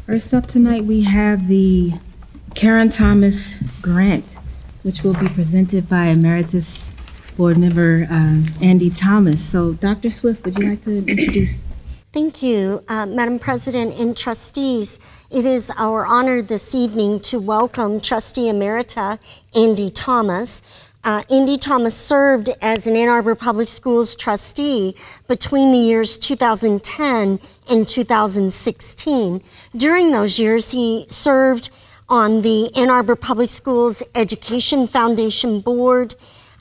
First up tonight, we have the Karen Thomas Grant, which will be presented by Emeritus Board Member Andy Thomas. So, Dr. Swift, would you like to introduce? Thank you, Madam President and trustees. It is our honor this evening to welcome Trustee Emerita Andy Thomas. Andy Thomas served as an Ann Arbor Public Schools trustee between the years 2010 and 2016. During those years, he served on the Ann Arbor Public Schools Education Foundation Board,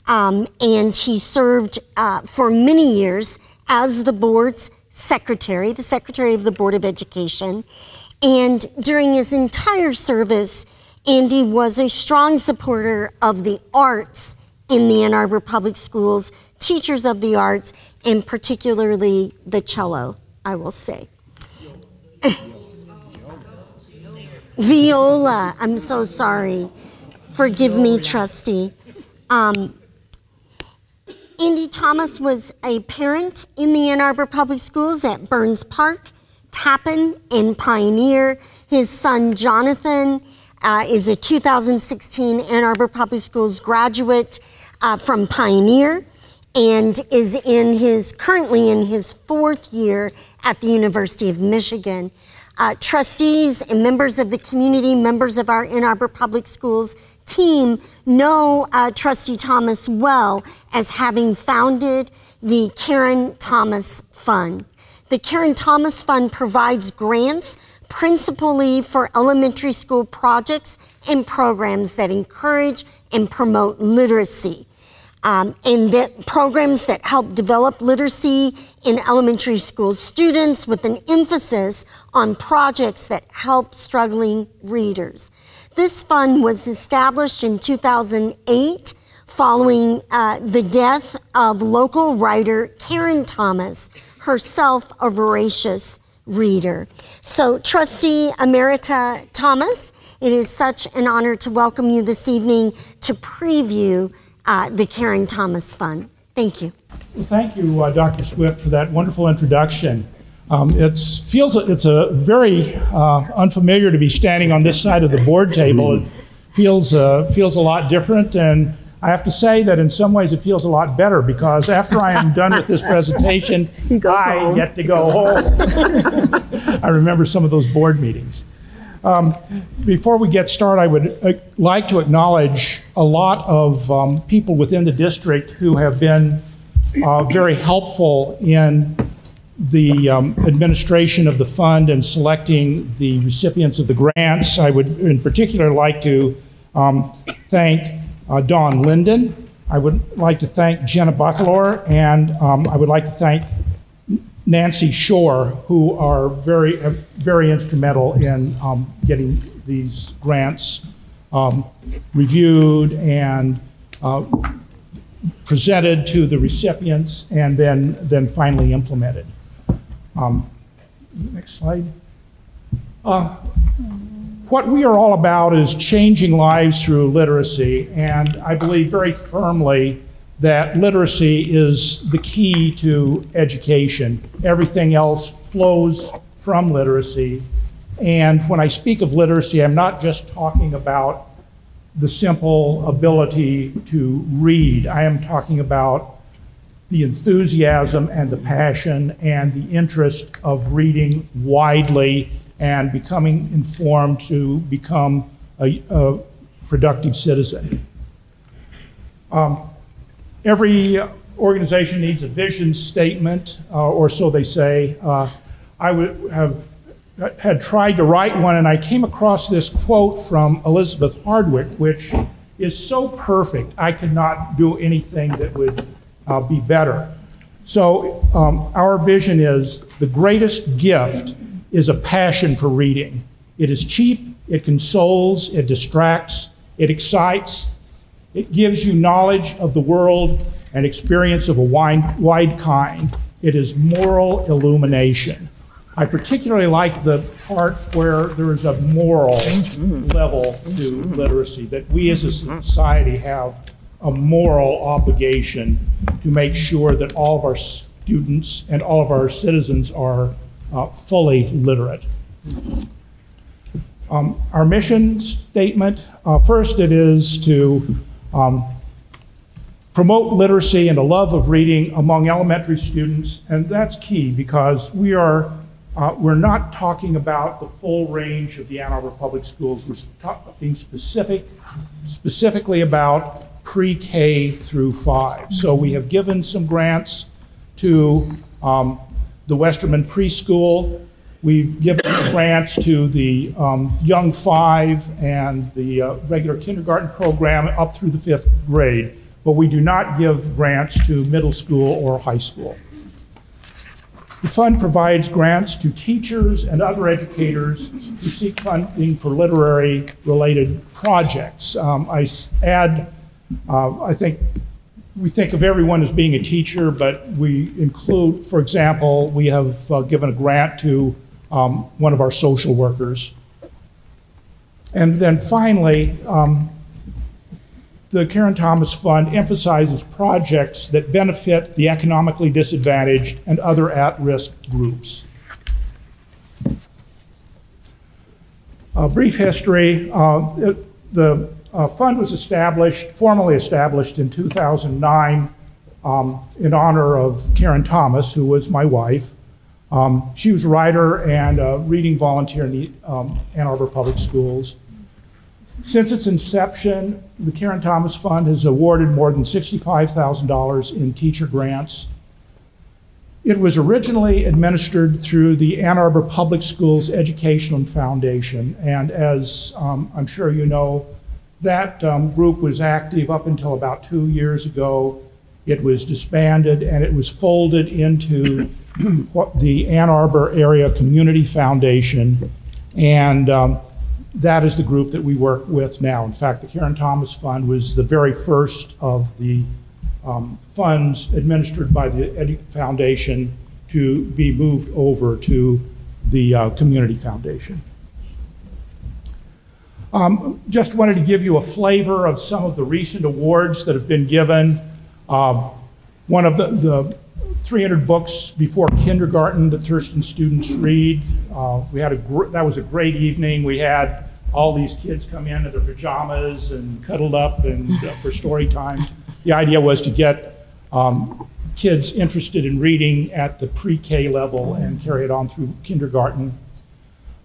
and he served for many years as the board's secretary, the secretary of the Board of Education. And during his entire service, Andy was a strong supporter of the arts in the Ann Arbor Public Schools, teachers of the arts, and particularly the cello, I will say. Viola, I'm so sorry. Forgive me, trustee. Andy Thomas was a parent in the Ann Arbor Public Schools at Burns Park, Tappan, and Pioneer. His son, Jonathan, is a 2016 Ann Arbor Public Schools graduate from Pioneer and is currently in his 4th year at the University of Michigan. Trustees and members of the community, members of our Ann Arbor Public Schools team know Trustee Thomas well as having founded the Karen Thomas Fund. The Karen Thomas Fund provides grants principally for elementary school projects and programs that encourage and promote literacy. And that programs that help develop literacy in elementary school students with an emphasis on projects that help struggling readers. This fund was established in 2008 following the death of local writer Karen Thomas, herself a voracious reader. So, Trustee Emerita Thomas, it is such an honor to welcome you this evening to preview the Karen Thomas Fund. Thank you. Well, thank you, Dr. Swift, for that wonderful introduction. It's a very unfamiliar to be standing on this side of the board table. It feels a lot different, and I have to say that in some ways it feels a lot better because after I am done with this presentation, I get to go home. I remember some of those board meetings. Before we get started, I would like to acknowledge a lot of people within the district who have been very helpful in the administration of the fund and selecting the recipients of the grants. I would in particular like to thank Dawn Linden. I would like to thank Jenna Buckalore, and I would like to thank Nancy Shore, who are very instrumental in getting these grants reviewed and presented to the recipients and then finally implemented. Next slide. What we are all about is changing lives through literacy, and I believe very firmly that literacy is the key to education. Everything else flows from literacy. And when I speak of literacy, I'm not just talking about the simple ability to read. I am talking about the enthusiasm and the passion and the interest of reading widely and becoming informed to become a productive citizen. Every organization needs a vision statement, or so they say. I had tried to write one, and I came across this quote from Elizabeth Hardwick, which is so perfect, I could not do anything that would be better. So our vision is the greatest gift is a passion for reading. It is cheap, it consoles, it distracts, it excites, it gives you knowledge of the world and experience of a wide kind. It is moral illumination. I particularly like the part where there is a moral level to literacy, that we as a society have a moral obligation to make sure that all of our students and all of our citizens are fully literate. Our mission statement, first it is to promote literacy and a love of reading among elementary students, and that's key because we're not talking about the full range of the Ann Arbor Public Schools. We're talking specifically about pre-K through 5. So we have given some grants to the Westerman Preschool. We've given grants to the Young 5 and the regular kindergarten program up through the 5th grade, but we do not give grants to middle school or high school. The fund provides grants to teachers and other educators who seek funding for literary-related projects. I think we think of everyone as being a teacher, but we include, for example, we have given a grant to one of our social workers. And then finally, the Karen Thomas Fund emphasizes projects that benefit the economically disadvantaged and other at-risk groups. A brief history, the fund was formally established in 2009 in honor of Karen Thomas, who was my wife. She was a writer and a reading volunteer in the Ann Arbor Public Schools. Since its inception, the Karen Thomas Fund has awarded more than $65,000 in teacher grants. It was originally administered through the Ann Arbor Public Schools Educational Foundation, and as I'm sure you know, that group was active up until about 2 years ago. It was disbanded and it was folded into the Ann Arbor Area Community Foundation, and that is the group that we work with now. In fact, the Karen Thomas Fund was the very first of the funds administered by the Foundation to be moved over to the Community Foundation. Just wanted to give you a flavor of some of the recent awards that have been given. One of the 300 books before kindergarten that Thurston students read. That was a great evening. We had all these kids come in their pajamas and cuddled up and for story time. The idea was to get kids interested in reading at the pre-K level and carry it on through kindergarten.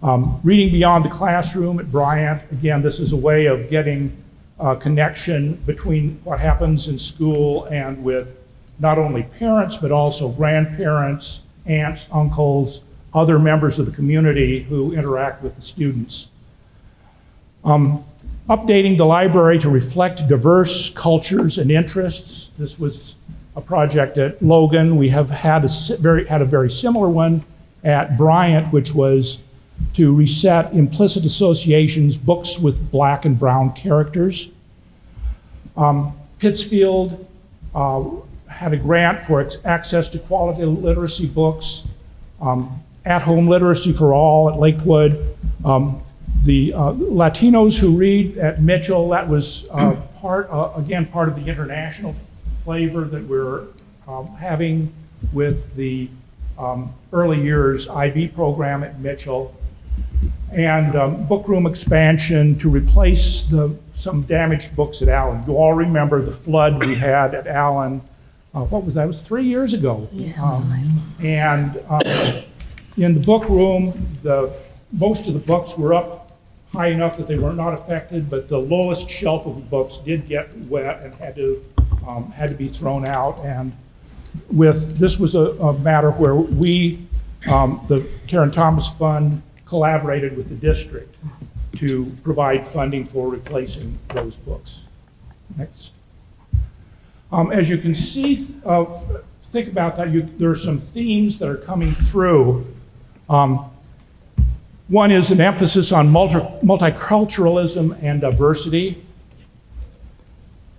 Reading Beyond the Classroom at Bryant. Again, this is a way of getting a connection between what happens in school and with not only parents, but also grandparents, aunts, uncles, other members of the community who interact with the students. Updating the library to reflect diverse cultures and interests. This was a project at Logan. We have had a very similar one at Bryant, which was to reset implicit associations, books with black and brown characters. Pittsfield had a grant for access to quality literacy books. At-home literacy for all at Lakewood. The Latinos who read at Mitchell, that was part of the international flavor that we're having with the early years IB program at Mitchell. And book room expansion to replace some damaged books at Allen. You all remember the flood we had at Allen. What was that? It was 3 years ago. Yes. And in the book room, most of the books were up high enough that they were not affected, but the lowest shelf of the books did get wet and had to be thrown out. And this was a matter where we, the Karen Thomas Fund, collaborated with the district to provide funding for replacing those books. Next. As you can see, think about that, there are some themes that are coming through. One is an emphasis on multiculturalism and diversity,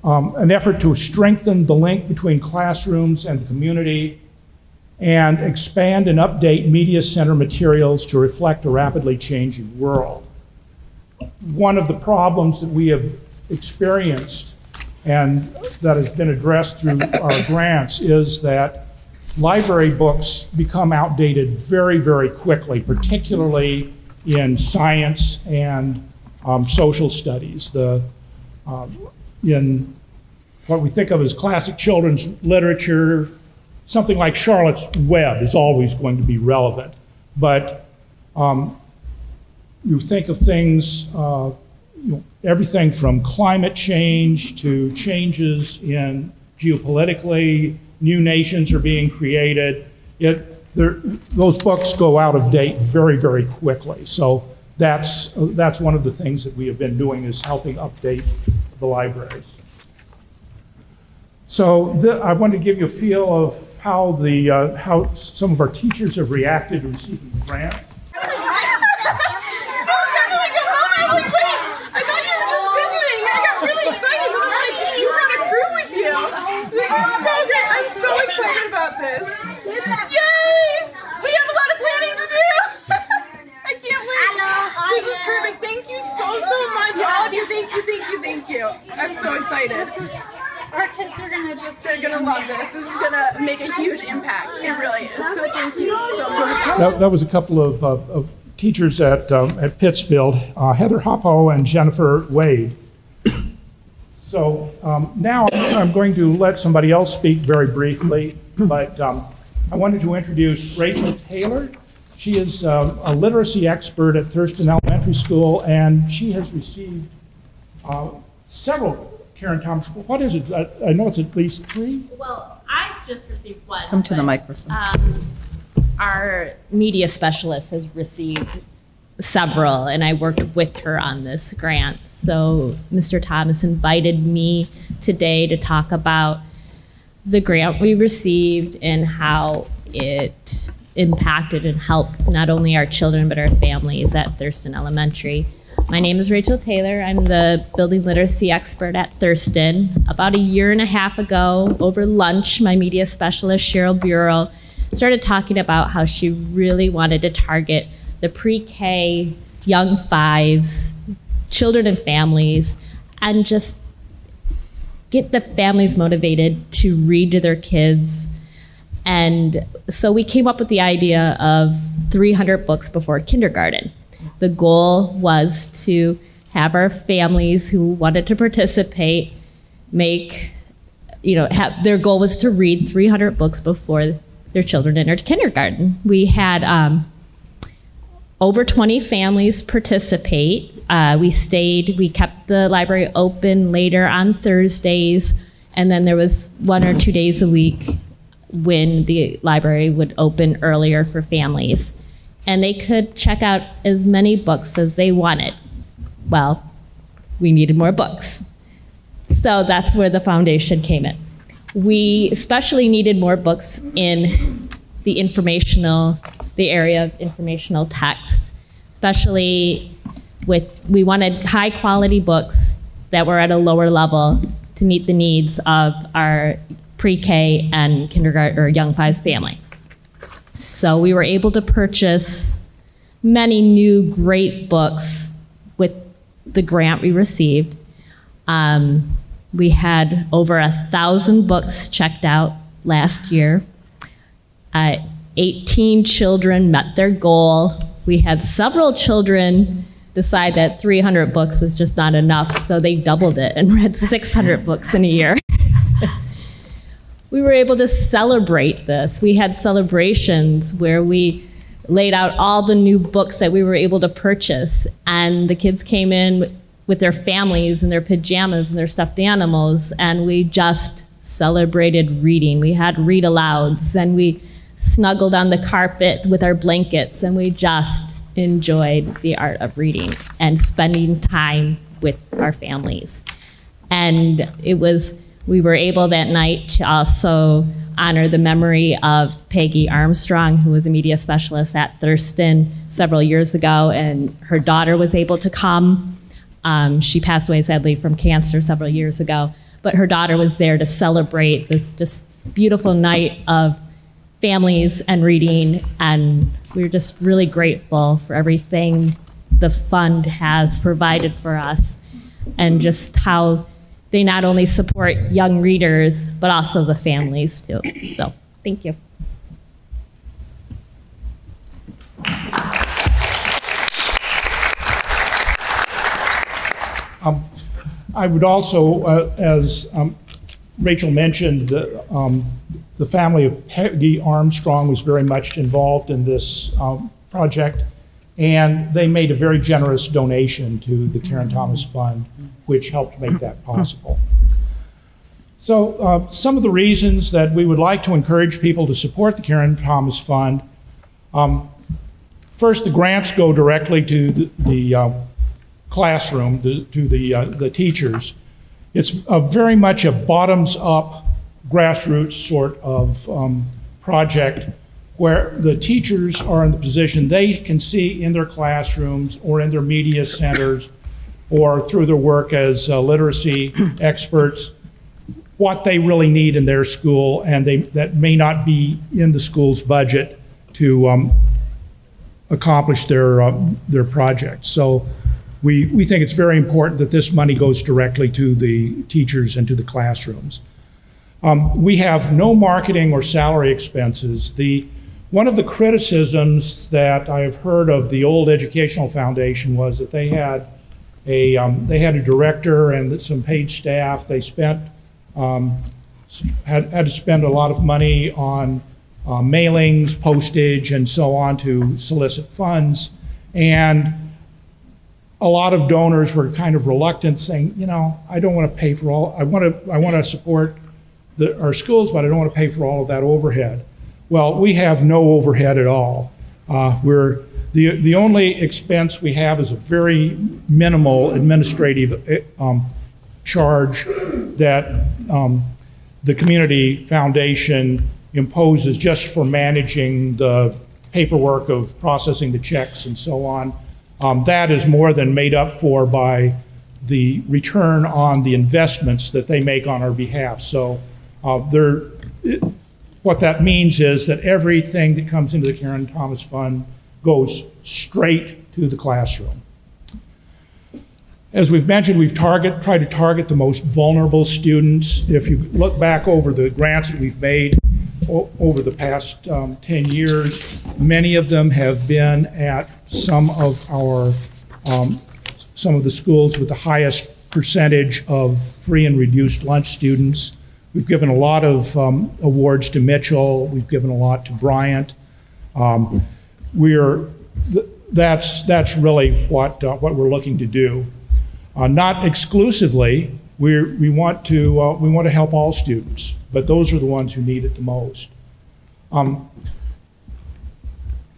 an effort to strengthen the link between classrooms and the community, and expand and update media center materials to reflect a rapidly changing world. One of the problems that we have experienced and that has been addressed through our grants is that library books become outdated very, very quickly, particularly in science and social studies. In what we think of as classic children's literature, something like Charlotte's Web is always going to be relevant. But you think of things, everything from climate change to changes in geopolitically, new nations are being created. Those books go out of date very, very quickly. So that's one of the things that we have been doing, is helping update the libraries. So I wanted to give you a feel of how some of our teachers have reacted to receiving the grant. Excited about this. Yay! We have a lot of planning to do. I can't wait. This is perfect. Thank you so much. All of you. Thank you. I'm so excited. Our kids are they're gonna love this. This is gonna make a huge impact. It really is. So thank you so much. That was a couple of teachers at Pittsfield, Heather Hoppo and Jennifer Wade. So now I'm going to let somebody else speak very briefly, but I wanted to introduce Rachel Taylor. She is a literacy expert at Thurston Elementary School, and she has received several Karen Thomas. What is it? I know it's at least 3. Well, I've just received one. Come to the microphone. Our media specialist has received several, and I worked with her on this grant. So Mr. Thomas invited me today to talk about the grant we received and how it impacted and helped not only our children but our families at Thurston Elementary. My name is Rachel Taylor. I'm the building literacy expert at Thurston. About a year and a half ago, over lunch, my media specialist, Cheryl Bureau, started talking about how she really wanted to target the pre-K, young fives, children and families, and just get the families motivated to read to their kids. And so we came up with the idea of 300 books before kindergarten. The goal was to have our families who wanted to participate their goal was to read 300 books before their children entered kindergarten. We had over 20 families participate. We kept the library open later on Thursdays, and then there was 1 or 2 days a week when the library would open earlier for families. And they could check out as many books as they wanted. Well, we needed more books. So that's where the foundation came in. We especially needed more books in the area of informational texts, especially we wanted high quality books that were at a lower level to meet the needs of our pre-K and kindergarten or young fives family. So we were able to purchase many new great books with the grant we received. We had over 1,000 books checked out last year. 18 children met their goal. We had several children decide that 300 books was just not enough, so they doubled it and read 600 books in a year. We were able to celebrate this. We had celebrations where we laid out all the new books that we were able to purchase, and the kids came in with their families and their pajamas and their stuffed animals, and we just celebrated reading. We had read-alouds, and we snuggled on the carpet with our blankets, and we just enjoyed the art of reading and spending time with our families. And we were able that night to also honor the memory of Peggy Armstrong, who was a media specialist at Thurston several years ago, and her daughter was able to come. She passed away, sadly, from cancer several years ago, but her daughter was there to celebrate this just beautiful night of families and reading, and we're just really grateful for everything the fund has provided for us and just how they not only support young readers, but also the families too. So, thank you. I would also, as Rachel mentioned, the family of Peggy Armstrong was very much involved in this project, and they made a very generous donation to the Karen Thomas Fund, which helped make that possible. So some of the reasons that we would like to encourage people to support the Karen Thomas Fund. First, the grants go directly to the classroom, to the teachers. It's very much a bottoms-up, grassroots sort of project where the teachers are in the position they can see in their classrooms or in their media centers or through their work as literacy experts what they really need in their school, and that may not be in the school's budget to accomplish their projects. So we think it's very important that this money goes directly to the teachers and to the classrooms. We have no marketing or salary expenses. One of the criticisms that I have heard of the old Educational Foundation was that they had a director and some paid staff. They had to spend a lot of money on mailings, postage, and so on to solicit funds. And a lot of donors were kind of reluctant, saying, you know, I don't want to pay for all, I want to support our schools, but I don't want to pay for all of that overhead. Well, we have no overhead at all. The only expense we have is a very minimal administrative charge that the community foundation imposes just for managing the paperwork of processing the checks and so on. That is more than made up for by the return on the investments that they make on our behalf. So what that means is that everything that comes into the Karen Thomas Fund goes straight to the classroom. As we've mentioned, we've tried to target the most vulnerable students. If you look back over the grants that we've made over the past 10 years, many of them have been at some of the schools with the highest percentage of free and reduced lunch students. We've given a lot of awards to Mitchell. We've given a lot to Bryant. That's really what we're looking to do. Not exclusively. We want to help all students, but those are the ones who need it the most.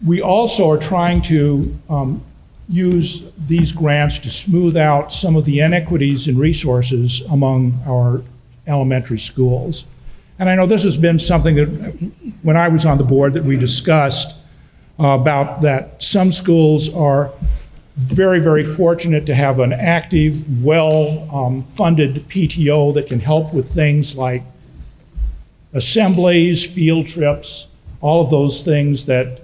We also are trying to use these grants to smooth out some of the inequities in resources among our elementary schools. And I know this has been something that, when I was on the board, that we discussed about that some schools are very, very fortunate to have an active, well-funded PTO that can help with things like assemblies, field trips, all of those things that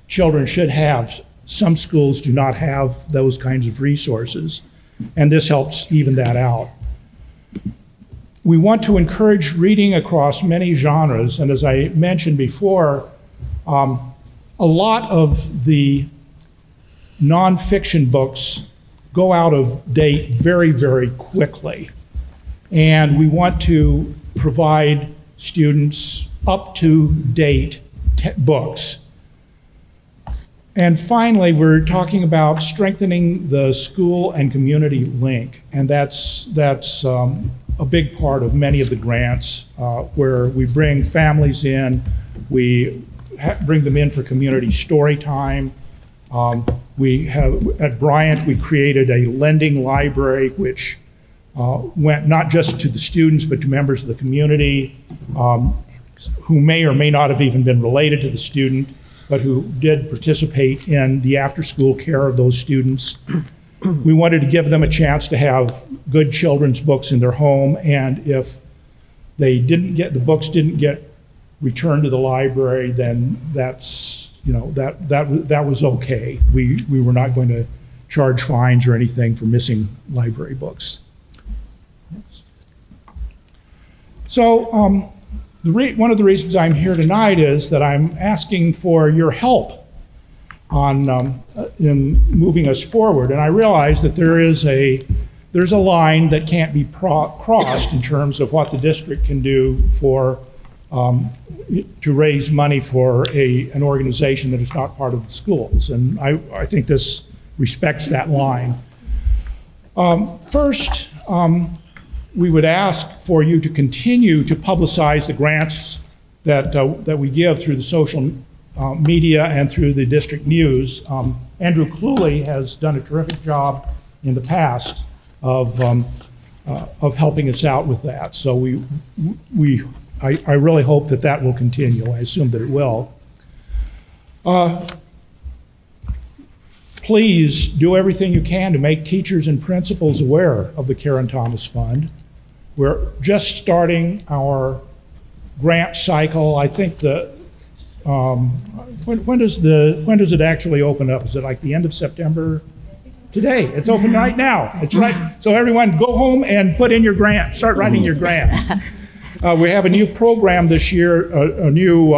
children should have. Some schools do not have those kinds of resources, and this helps even that out. We want to encourage reading across many genres, and as I mentioned before, a lot of the nonfiction books go out of date very, very quickly. And we want to provide students up-to-date books. And finally, we're talking about strengthening the school and community link. And that's a big part of many of the grants, where we bring families in, we bring them in for community story time. We have, at Bryant, we created a lending library which went not just to the students but to members of the community who may or may not have even been related to the student, but who did participate in the after-school care of those students. We wanted to give them a chance to have good children's books in their home, and if they didn't get, the books didn't get returned to the library, then that's, you know, that was okay. We were not going to charge fines or anything for missing library books. So one of the reasons I'm here tonight is that I'm asking for your help on in moving us forward. And I realize that there's a line that can't be crossed in terms of what the district can do for to raise money for an organization that is not part of the schools. And I think this respects that line. First, we would ask for you to continue to publicize the grants that we give through the social media and through the district news. Andrew Cluley has done a terrific job in the past of helping us out with that. So I really hope that that will continue. I assume that it will. Please do everything you can to make teachers and principals aware of the Karen Thomas Fund. We're just starting our grant cycle. I think when does it actually open up? Is it like the end of September? Today. It's open right now. It's right. So everyone, go home and put in your grant. Start writing your grants. We have a new program this year, a new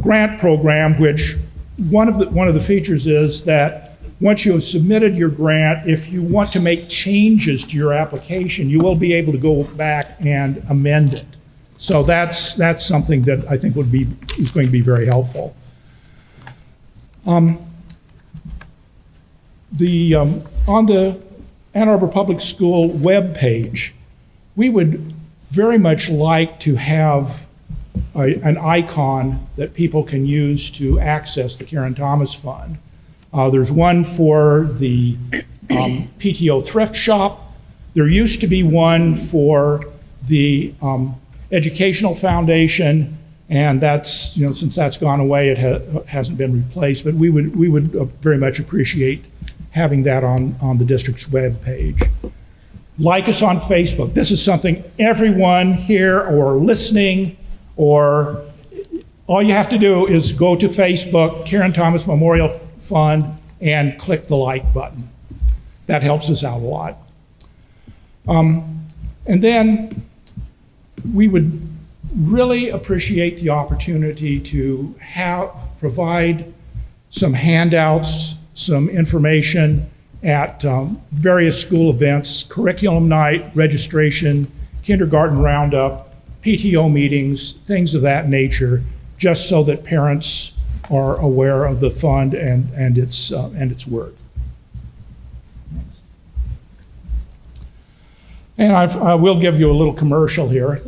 grant program, which one of the features is that once you have submitted your grant, if you want to make changes to your application, you will be able to go back and amend it. So that's something that I think is going to be very helpful. On the Ann Arbor Public School web page, we would very much like to have an icon that people can use to access the Karen Thomas Fund. There's one for the PTO thrift shop. There used to be one for the Educational Foundation, and that's, since that's gone away, it hasn't been replaced, but we would very much appreciate having that on the district's web page. Like us on Facebook. This is something everyone here or listening, or all you have to do is go to Facebook, Karen Thomas Memorial Fund, and click the like button. That helps us out a lot. And then we would really appreciate the opportunity to provide some handouts, some information at various school events, curriculum night, registration, kindergarten roundup, PTO meetings, things of that nature, just so that parents are aware of the fund and its work. And I will give you a little commercial here.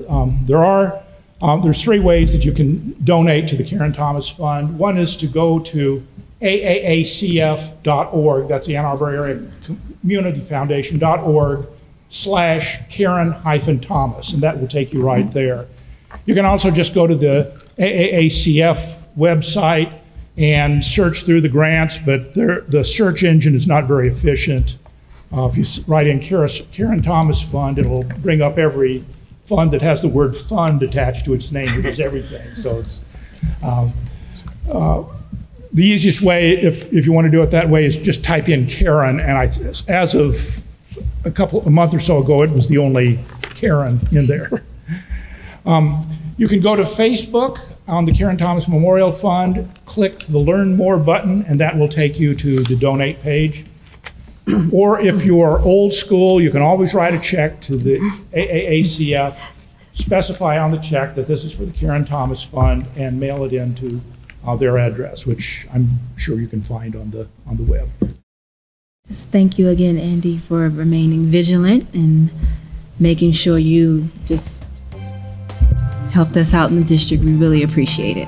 There's three ways that you can donate to the Karen Thomas Fund. One is to go to AAACF.org, that's the Ann Arbor Area Community Foundation.org/Karen-Thomas, and that will take you right there. You can also just go to the AAACF website and search through the grants, but the search engine is not very efficient. If you write in Karen Thomas Fund, it'll bring up every fund that has the word fund attached to its name, which is everything. So it's the easiest way, if you want to do it that way, is just type in Karen. And as of a month or so ago, it was the only Karen in there. You can go to Facebook on the Karen Thomas Memorial Fund, click the Learn More button, and that will take you to the donate page. Or if you are old school, you can always write a check to the AAACF, specify on the check that this is for the Karen Thomas Fund, and mail it into their address, which I'm sure you can find on the web. Thank you again, Andy, for remaining vigilant and making sure you just helped us out in the district. We really appreciate it.